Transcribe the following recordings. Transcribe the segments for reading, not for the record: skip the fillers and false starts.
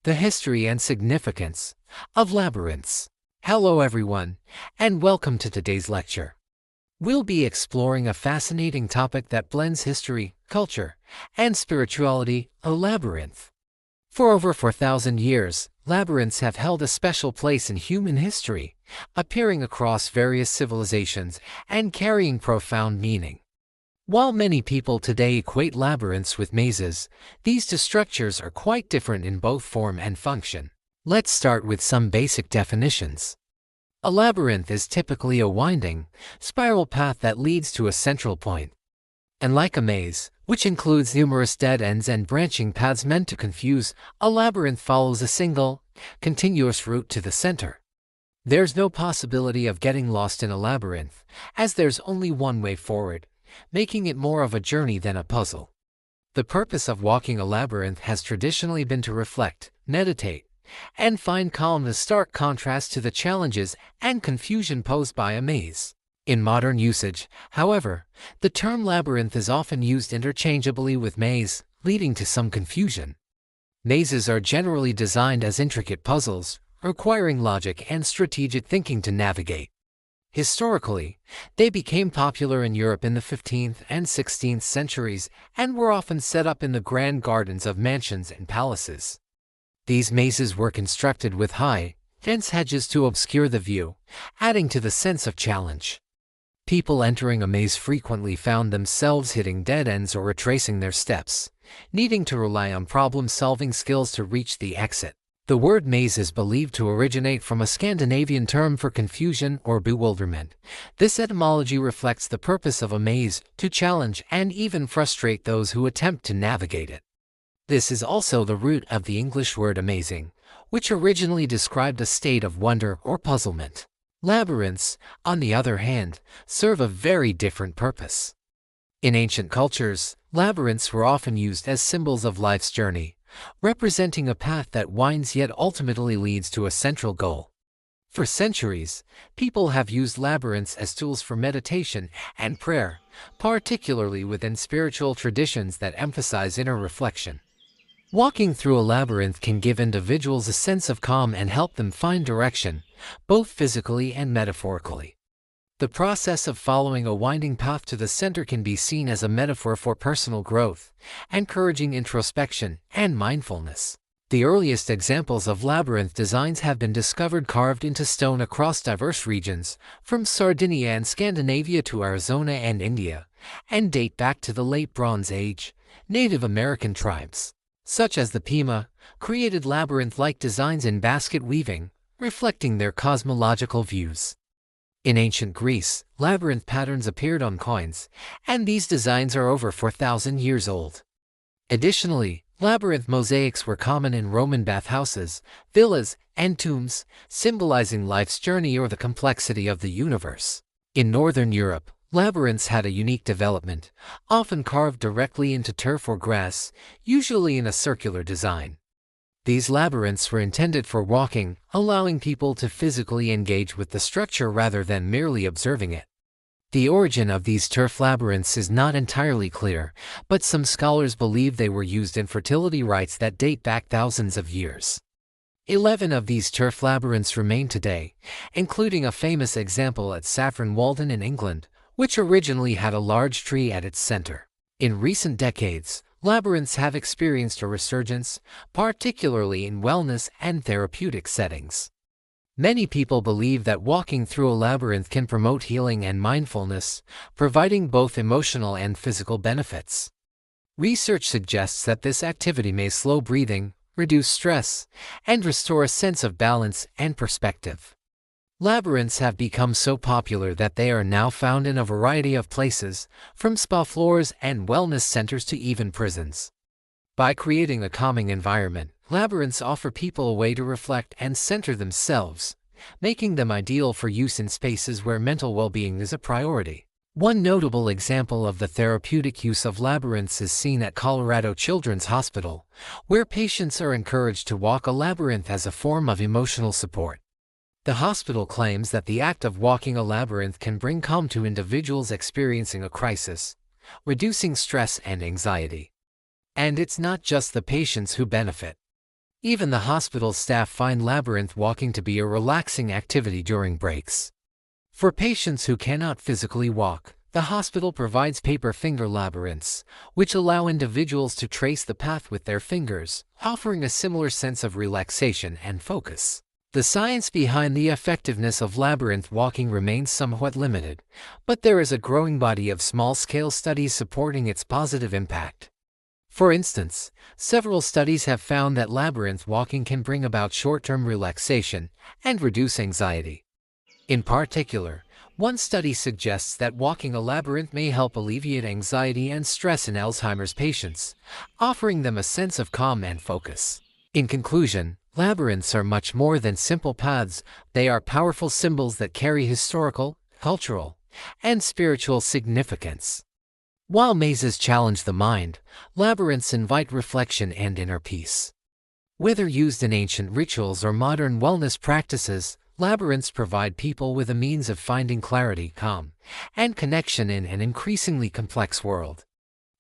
The history and significance of labyrinths. Hello everyone, and welcome to today's lecture. We'll be exploring a fascinating topic that blends history, culture, and spirituality, a labyrinth. For over 4,000 years, labyrinths have held a special place in human history, appearing across various civilizations and carrying profound meaning. While many people today equate labyrinths with mazes, these two structures are quite different in both form and function. Let's start with some basic definitions. A labyrinth is typically a winding, spiral path that leads to a central point. And like a maze, which includes numerous dead ends and branching paths meant to confuse, a labyrinth follows a single, continuous route to the center. There's no possibility of getting lost in a labyrinth, as there's only one way forward, making it more of a journey than a puzzle. The purpose of walking a labyrinth has traditionally been to reflect, meditate, and find calm, a stark contrast to the challenges and confusion posed by a maze. In modern usage, however, the term labyrinth is often used interchangeably with maze, leading to some confusion. Mazes are generally designed as intricate puzzles, requiring logic and strategic thinking to navigate. Historically, they became popular in Europe in the 15th and 16th centuries and were often set up in the grand gardens of mansions and palaces. These mazes were constructed with high, dense hedges to obscure the view, adding to the sense of challenge. People entering a maze frequently found themselves hitting dead ends or retracing their steps, needing to rely on problem-solving skills to reach the exit. The word maze is believed to originate from a Scandinavian term for confusion or bewilderment. This etymology reflects the purpose of a maze, to challenge and even frustrate those who attempt to navigate it. This is also the root of the English word amazing, which originally described a state of wonder or puzzlement. Labyrinths, on the other hand, serve a very different purpose. In ancient cultures, labyrinths were often used as symbols of life's journey, representing a path that winds yet ultimately leads to a central goal. For centuries, people have used labyrinths as tools for meditation and prayer, particularly within spiritual traditions that emphasize inner reflection. Walking through a labyrinth can give individuals a sense of calm and help them find direction, both physically and metaphorically. The process of following a winding path to the center can be seen as a metaphor for personal growth, encouraging introspection and mindfulness. The earliest examples of labyrinth designs have been discovered carved into stone across diverse regions, from Sardinia and Scandinavia to Arizona and India, and date back to the late Bronze Age. Native American tribes, such as the Pima, created labyrinth-like designs in basket weaving, reflecting their cosmological views. In ancient Greece, labyrinth patterns appeared on coins, and these designs are over 4,000 years old. Additionally, labyrinth mosaics were common in Roman bathhouses, villas, and tombs, symbolizing life's journey or the complexity of the universe. In Northern Europe, labyrinths had a unique development, often carved directly into turf or grass, usually in a circular design. These labyrinths were intended for walking, allowing people to physically engage with the structure rather than merely observing it. The origin of these turf labyrinths is not entirely clear, but some scholars believe they were used in fertility rites that date back thousands of years. 11 of these turf labyrinths remain today, including a famous example at Saffron Walden in England, which originally had a large tree at its center. In recent decades, labyrinths have experienced a resurgence, particularly in wellness and therapeutic settings. Many people believe that walking through a labyrinth can promote healing and mindfulness, providing both emotional and physical benefits. Research suggests that this activity may slow breathing, reduce stress, and restore a sense of balance and perspective. Labyrinths have become so popular that they are now found in a variety of places, from spa floors and wellness centers to even prisons. By creating a calming environment, labyrinths offer people a way to reflect and center themselves, making them ideal for use in spaces where mental well-being is a priority. One notable example of the therapeutic use of labyrinths is seen at Colorado Children's Hospital, where patients are encouraged to walk a labyrinth as a form of emotional support. The hospital claims that the act of walking a labyrinth can bring calm to individuals experiencing a crisis, reducing stress and anxiety. And it's not just the patients who benefit. Even the hospital staff find labyrinth walking to be a relaxing activity during breaks. For patients who cannot physically walk, the hospital provides paper finger labyrinths, which allow individuals to trace the path with their fingers, offering a similar sense of relaxation and focus. The science behind the effectiveness of labyrinth walking remains somewhat limited, but there is a growing body of small-scale studies supporting its positive impact. For instance, several studies have found that labyrinth walking can bring about short-term relaxation and reduce anxiety. In particular, one study suggests that walking a labyrinth may help alleviate anxiety and stress in Alzheimer's patients, offering them a sense of calm and focus. In conclusion, labyrinths are much more than simple paths. They are powerful symbols that carry historical, cultural, and spiritual significance. While mazes challenge the mind, labyrinths invite reflection and inner peace. Whether used in ancient rituals or modern wellness practices, labyrinths provide people with a means of finding clarity, calm, and connection in an increasingly complex world.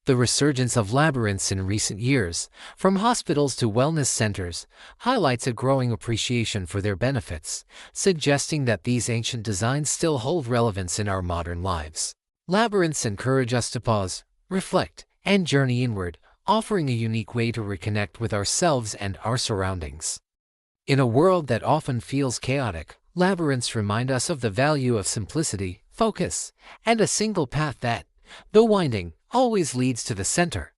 The resurgence of labyrinths in recent years, from hospitals to wellness centers, highlights a growing appreciation for their benefits, suggesting that these ancient designs still hold relevance in our modern lives. Labyrinths encourage us to pause, reflect, and journey inward, offering a unique way to reconnect with ourselves and our surroundings. In a world that often feels chaotic, labyrinths remind us of the value of simplicity, focus, and a single path that, though winding, always leads to the center.